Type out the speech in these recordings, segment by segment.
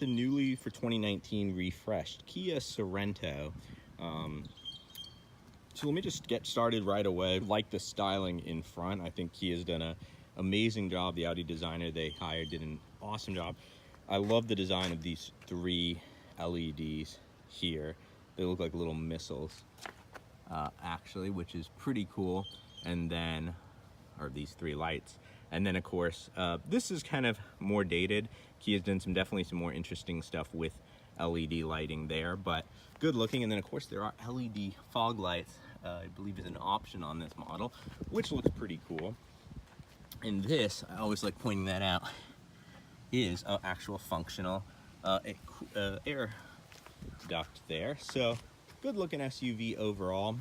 the newly for 2019 refreshed Kia Sorento. So let me just get started right away. Like the styling in front. I think Kia's done an amazing job. The Audi designer they hired did an awesome job. I love the design of these 3 LEDs here. They look like little missiles, actually, which is pretty cool. And then, or these 3 lights. And then, of course, this is kind of more dated. Kia's done definitely some more interesting stuff with LED lighting there, but good looking. And then, of course, there are LED fog lights. I believe is an option on this model, which looks pretty cool. And this, I always like pointing that out, is an actual functional air duct there. So good looking SUV overall.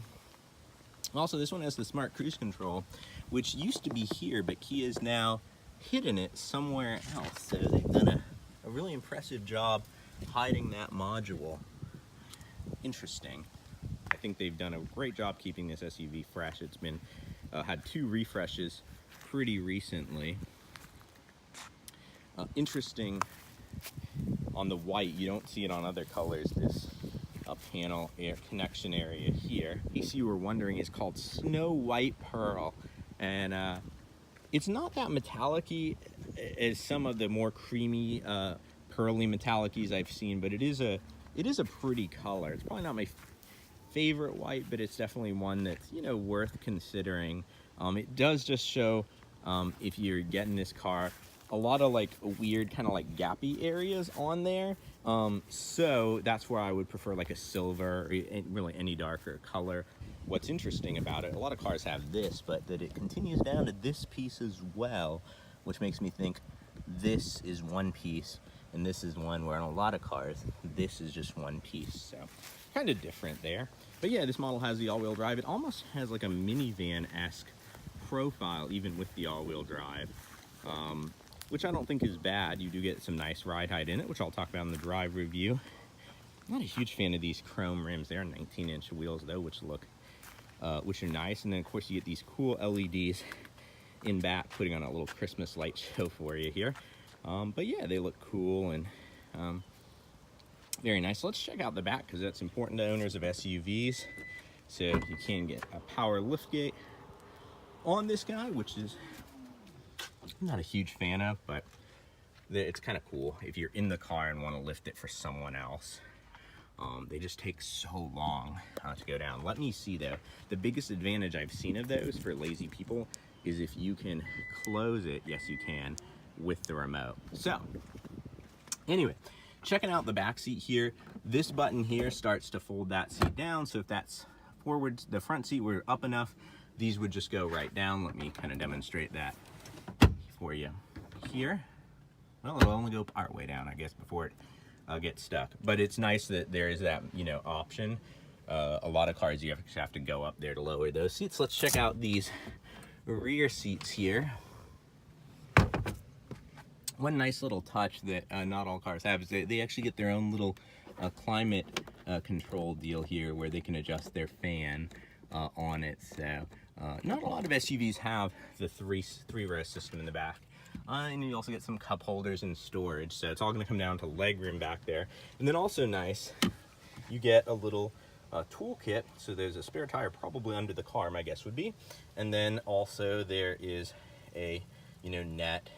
Also, this one has the smart cruise control, which used to be here, but Kia's now hidden it somewhere else. So they've done a really impressive job hiding that module. Interesting. I think they've done a great job keeping this SUV fresh. It's been had 2 refreshes pretty recently. Interesting on the white, you don't see it on other colors, this panel air connection area here. In case you were wondering, it's called Snow White Pearl, and it's not that metallic-y as some of the more creamy pearly metallic-ys I've seen, but it is a pretty color. It's probably not my favorite white, but it's definitely one that's, you know, worth considering. It does just show, if you're getting this car, a lot of like weird kind of like gappy areas on there. So that's where I would prefer like a silver or really any darker color. What's interesting about it, a lot of cars have this, but that it continues down to this piece as well, which makes me think this is one piece and this is one where in a lot of cars, this is just one piece. So kind of different there. But yeah, this model has the all-wheel drive. It almost has like a minivan-esque profile, even with the all-wheel drive, which I don't think is bad. You do get some nice ride height in it, which I'll talk about in the drive review. I'm not a huge fan of these chrome rims. They're 19-inch wheels though, which are nice. And then of course you get these cool LEDs in back, putting on a little Christmas light show for you here. But yeah, they look cool and very nice. Let's check out the back because that's important to owners of SUVs. So you can get a power liftgate on this guy, which is I'm not a huge fan of, but it's kind of cool if you're in the car and want to lift it for someone else. They just take so long to go down. Let me see though. The biggest advantage I've seen of those for lazy people is if you can close it, yes you can, with the remote. So anyway, checking out the back seat here, this button here starts to fold that seat down. So if that's forward, the front seat were up enough, these would just go right down. Let me kind of demonstrate that for you here. Well, it'll only go part way down, I guess, before it gets stuck. But it's nice that there is that, you know, option. A lot of cars you have to go up there to lower those seats. Let's check out these rear seats here. One nice little touch that not all cars have is they actually get their own little climate control deal here where they can adjust their fan on it. So not a lot of SUVs have the three-row system in the back. And you also get some cup holders and storage. So it's all going to come down to legroom back there. And then also nice, you get a little toolkit. So there's a spare tire probably under the car, my guess would be. And then also there is a, you know, net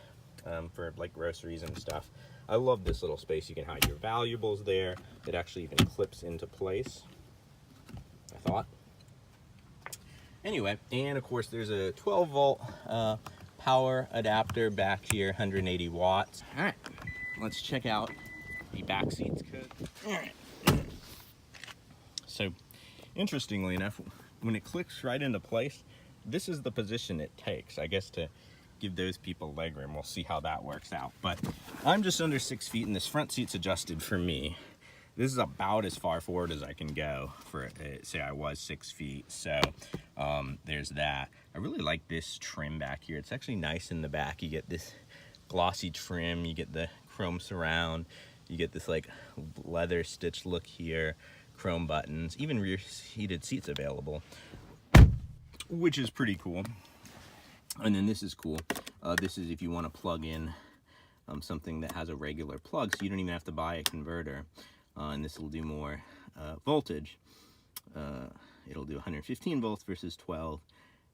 for like groceries and stuff. I love this little space. You can hide your valuables there. It actually even clips into place, I thought. Anyway, and of course there's a 12-volt power adapter back here, 180 watts. All right, let's check out the back seats. All right. So, interestingly enough, when it clicks right into place, this is the position it takes, I guess, to give those people legroom. We'll see how that works out. But I'm just under 6 feet, and this front seat's adjusted for me. This is about as far forward as I can go for, say I was 6 feet. So there's that. I really like this trim back here. It's actually nice in the back. You get this glossy trim, you get the chrome surround, you get this like leather stitch look here, chrome buttons, even rear heated seats available, which is pretty cool. And then this is cool. This is if you want to plug in something that has a regular plug, so you don't even have to buy a converter. And this will do more voltage. It'll do 115 volts versus 12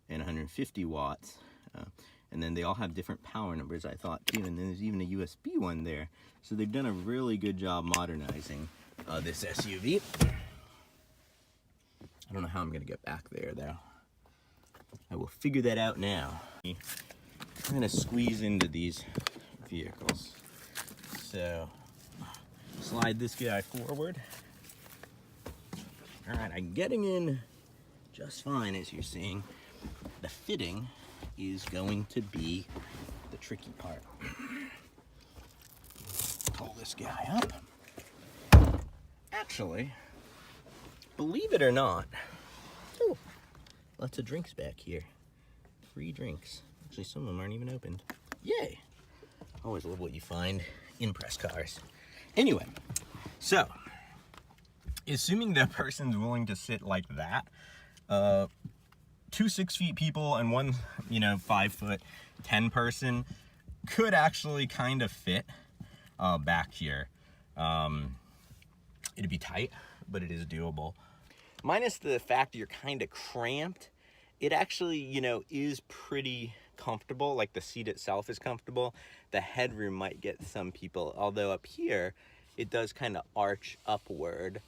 and 150 watts. And then they all have different power numbers, I thought, too. And then there's even a USB one there. So they've done a really good job modernizing this SUV. I don't know how I'm going to get back there, though. I will figure that out now. I'm going to squeeze into these vehicles. So, slide this guy forward. All right, I'm getting in just fine, as you're seeing. The fitting is going to be the tricky part. Pull this guy up. Actually, believe it or not, oh, lots of drinks back here. Free drinks. Actually, some of them aren't even opened. Yay! Always love what you find in press cars. Anyway, so, assuming the person's willing to sit like that, 2 6-foot people and one, 5'10" person could actually kind of fit back here. It'd be tight, but it is doable. Minus the fact you're kind of cramped, it actually, is pretty comfortable. Like, the seat itself is comfortable. The headroom might get some people, although up here, it does kind of arch upward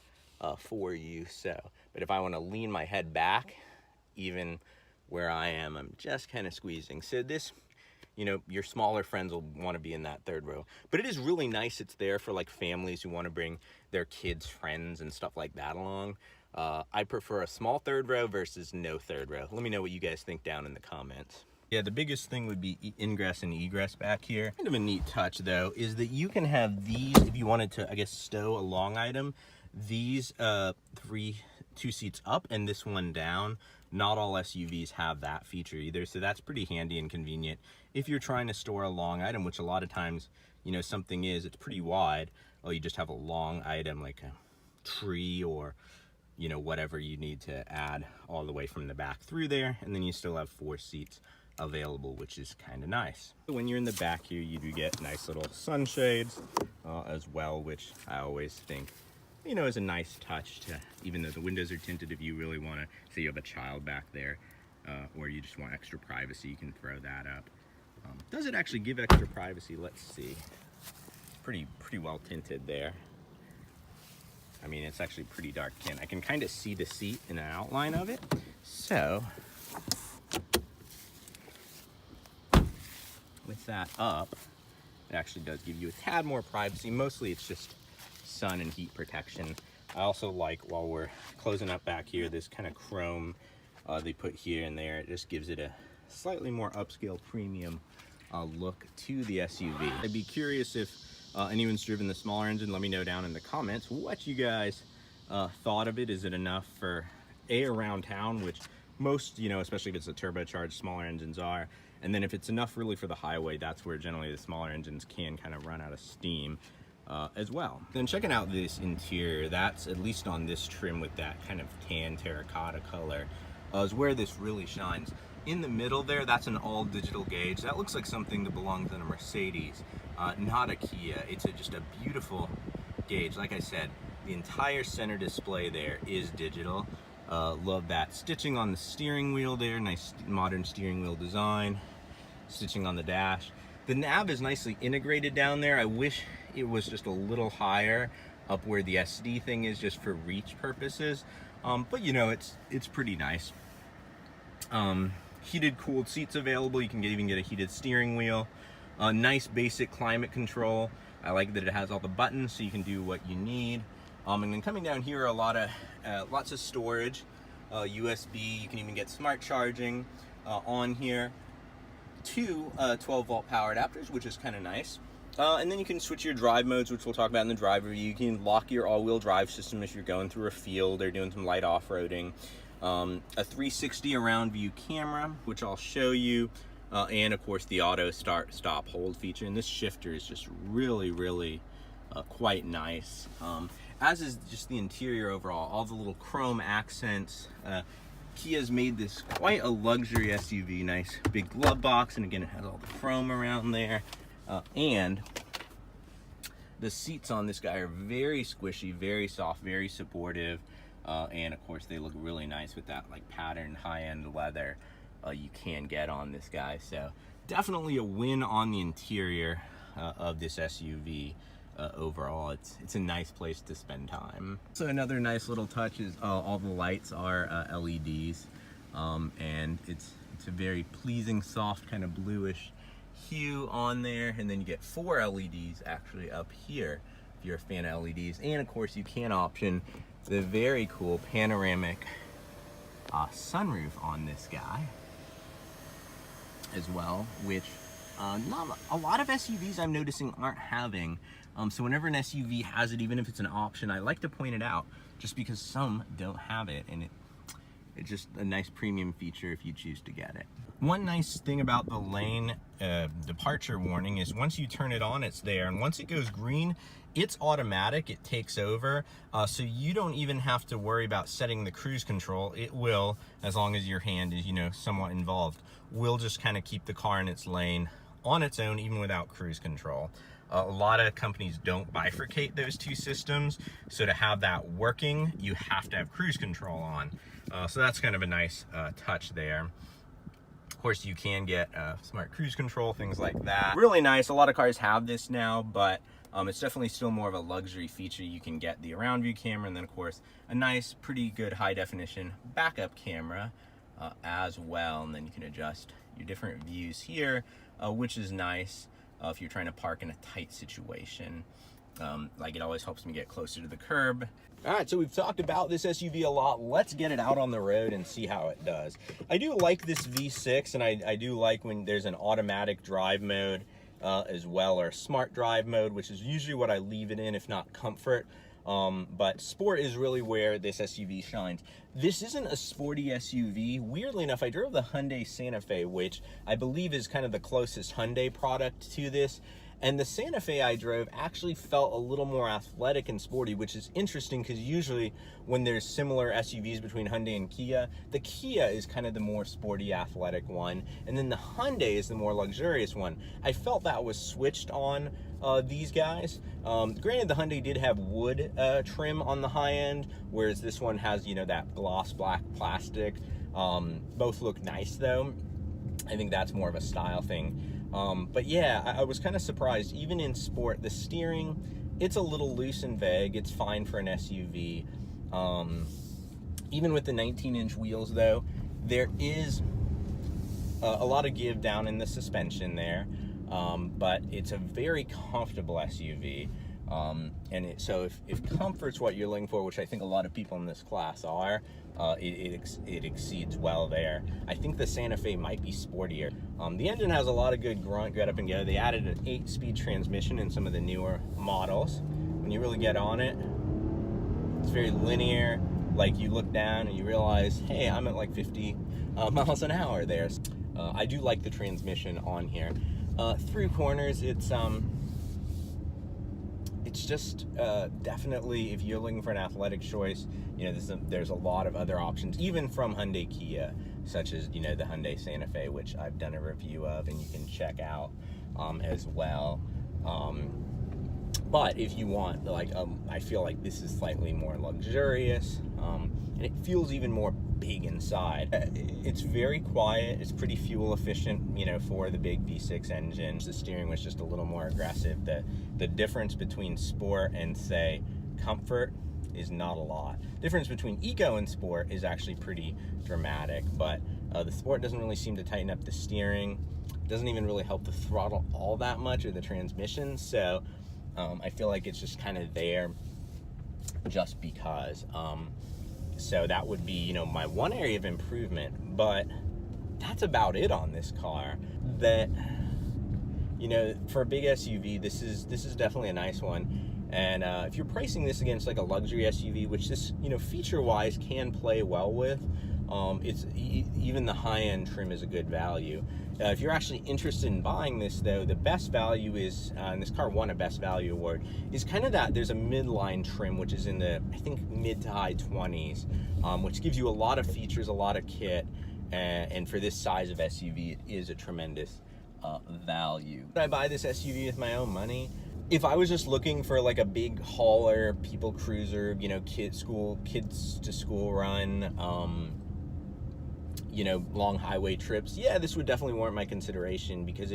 for you. So, but if I want to lean my head back, even where I am, I'm just kind of squeezing. So this, your smaller friends will want to be in that third row. But it is really nice. It's there for like families who want to bring their kids, friends, and stuff like that along. I prefer a small third row versus no third row. Let me know what you guys think down in the comments. Yeah, the biggest thing would be ingress and egress back here. Kind of a neat touch, though, is that you can have these, if you wanted to, I guess, stow a long item, these 2 seats up and this one down. Not all SUVs have that feature either, so that's pretty handy and convenient. If you're trying to store a long item, which a lot of times, something it's pretty wide, or you just have a long item like a tree or, whatever you need to add all the way from the back through there, and then you still have 4 seats available, which is kind of nice. When you're in the back here, you do get nice little sunshades as well, which I always think is a nice touch to, even though the windows are tinted, if you really want to, say you have a child back there, or you just want extra privacy, you can throw that up. Does it actually give extra privacy? Let's see. Pretty well tinted there. I mean, it's actually pretty dark tint. I can kind of see the seat in an outline of it. So, with that up, it actually does give you a tad more privacy. Mostly it's just sun and heat protection. I also like, while we're closing up back here, this kind of chrome they put here and there. It just gives it a slightly more upscale premium look to the SUV. I'd be curious if anyone's driven the smaller engine. Let me know down in the comments what you guys thought of it. Is it enough for around town, which most, especially if it's a turbocharged, smaller engines are. And then if it's enough really for the highway, that's where generally the smaller engines can kind of run out of steam as well. Then checking out this interior, that's, at least on this trim with that kind of tan terracotta color, is where this really shines. In the middle there, that's an all digital gauge. That looks like something that belongs in a Mercedes, not a Kia. It's just a beautiful gauge. Like I said, the entire center display there is digital. Love that. Stitching on the steering wheel there, nice modern steering wheel design. Stitching on the dash. The nav is nicely integrated down there. I wish it was just a little higher up where the SD thing is, just for reach purposes. But it's pretty nice. Heated, cooled seats available. You can even get a heated steering wheel. Nice basic climate control. I like that it has all the buttons so you can do what you need. And then coming down here are lots of storage, USB. You can even get smart charging on here. 2 12-volt power adapters, which is kind of nice. And then you can switch your drive modes, which we'll talk about in the drive review. You can lock your all-wheel drive system if you're going through a field or doing some light off-roading. A 360 around view camera, which I'll show you. And of course the auto start, stop, hold feature. And this shifter is just really quite nice. As is just the interior overall, all the little chrome accents. Kia's made this quite a luxury SUV. Nice big glove box, and again it has all the chrome around there. And the seats on this guy are very squishy, very soft, very supportive, and of course they look really nice with that like patterned high-end leather you can get on this guy. So definitely a win on the interior of this SUV. Overall, it's a nice place to spend time. So another nice little touch is all the lights are LEDs, and it's a very pleasing, soft kind of bluish hue on there. And then you get 4 LEDs actually up here if you're a fan of LEDs. And of course you can option the very cool panoramic sunroof on this guy as well, which not a lot of SUVs I'm noticing aren't having. So whenever an SUV has it, even if it's an option, I like to point it out just because some don't have it, and it's just a nice premium feature if you choose to get it. One nice thing about the lane departure warning is once you turn it on, it's there, and once it goes green, it's automatic, it takes over, so you don't even have to worry about setting the cruise control. It will, as long as your hand is, you know, somewhat involved, will just kind of keep the car in its lane on its own, even without cruise control. A lot of companies don't bifurcate those two systems, so to have that working, you have to have cruise control on. So that's kind of a nice touch there. Of course, you can get smart cruise control, things like that. Really nice. A lot of cars have this now, but it's definitely still more of a luxury feature. You can get the around view camera, and then of course a nice, pretty good high definition backup camera as well. And then you can adjust your different views here, which is nice. If you're trying to park in a tight situation. Like, it always helps me get closer to the curb. All right, so we've talked about this SUV a lot. Let's get it out on the road and see how it does. I do like this V6, and I do like when there's an automatic drive mode as well, or smart drive mode, which is usually what I leave it in, if not comfort. But sport is really where this SUV shines. This isn't a sporty SUV. Weirdly enough, I drove the Hyundai Santa Fe, which I believe is kind of the closest Hyundai product to this. And the Santa Fe I drove actually felt a little more athletic and sporty, which is interesting because usually when there's similar SUVs between Hyundai and Kia, the Kia is kind of the more sporty, athletic one, and then the Hyundai is the more luxurious one. I felt that was switched on these guys. Granted, the Hyundai did have wood trim on the high end, whereas this one has, you know, that gloss black plastic. Both look nice though. I think that's more of a style thing. But yeah, I was kind of surprised. Even in sport, the steering, it's a little loose and vague. It's fine for an SUV. Even with the 19-inch wheels though, there is a lot of give down in the suspension there. But it's a very comfortable SUV. So if comfort's what you're looking for, which I think a lot of people in this class are, it exceeds well there. I think the Santa Fe might be sportier. The engine has a lot of good grunt, get up and go. They added an 8-speed transmission in some of the newer models. When you really get on it, it's very linear. Like, you look down and you realize, hey, I'm at like 50 miles an hour there. I do like the transmission on here. Through corners, it's just definitely, if you're looking for an athletic choice, you know, there's a lot of other options, even from Hyundai Kia, such as, you know, the Hyundai Santa Fe, which I've done a review of and you can check out as well. But if you want, like, I feel like this is slightly more luxurious, and it feels even more big inside. It's very quiet, it's pretty fuel efficient, you know, for the big V6 engine. The steering was just a little more aggressive. The difference between sport and, say, comfort is not a lot. Difference between eco and sport is actually pretty dramatic, but the sport doesn't really seem to tighten up the steering. It doesn't even really help the throttle all that much, or the transmission. So I feel like it's just kind of there just because. So that would be, you know, my one area of improvement, but that's about it on this car. That, you know, for a big SUV, this is definitely a nice one. And if you're pricing this against like a luxury SUV, which this, you know, feature-wise can play well with, it's even the high-end trim is a good value. If you're actually interested in buying this though, the best value is, and this car won a best value award, is kind of that there's a midline trim, which is in the, I think, mid to high 20s, which gives you a lot of features, a lot of kit, and for this size of SUV, it is a tremendous value. Would I buy this SUV with my own money? If I was just looking for like a big hauler, people cruiser, you know, kids to school run, you know, long highway trips, yeah, this would definitely warrant my consideration, because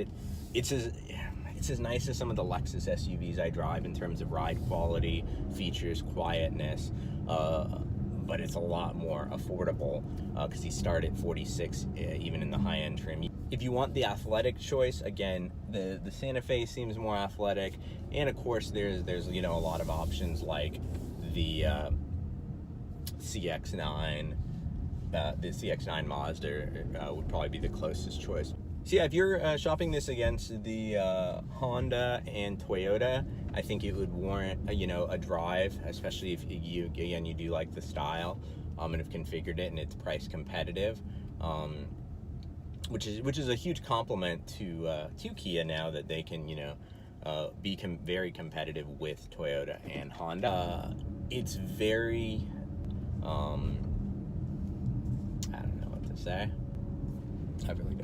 it's as nice as some of the Lexus SUVs I drive in terms of ride quality, features, quietness, but it's a lot more affordable, because these start at 46, even in the high-end trim. If you want the athletic choice, again, the Santa Fe seems more athletic, and of course there's you know, a lot of options like the CX-9. The CX-9 Mazda would probably be the closest choice. So yeah, if you're shopping this against the Honda and Toyota, I think it would warrant you know, a drive, especially if you do like the style, and have configured it and it's price competitive, which is a huge compliment to Kia now that they can, you know, be very competitive with Toyota and Honda. It's very I don't know what to say. I really don't.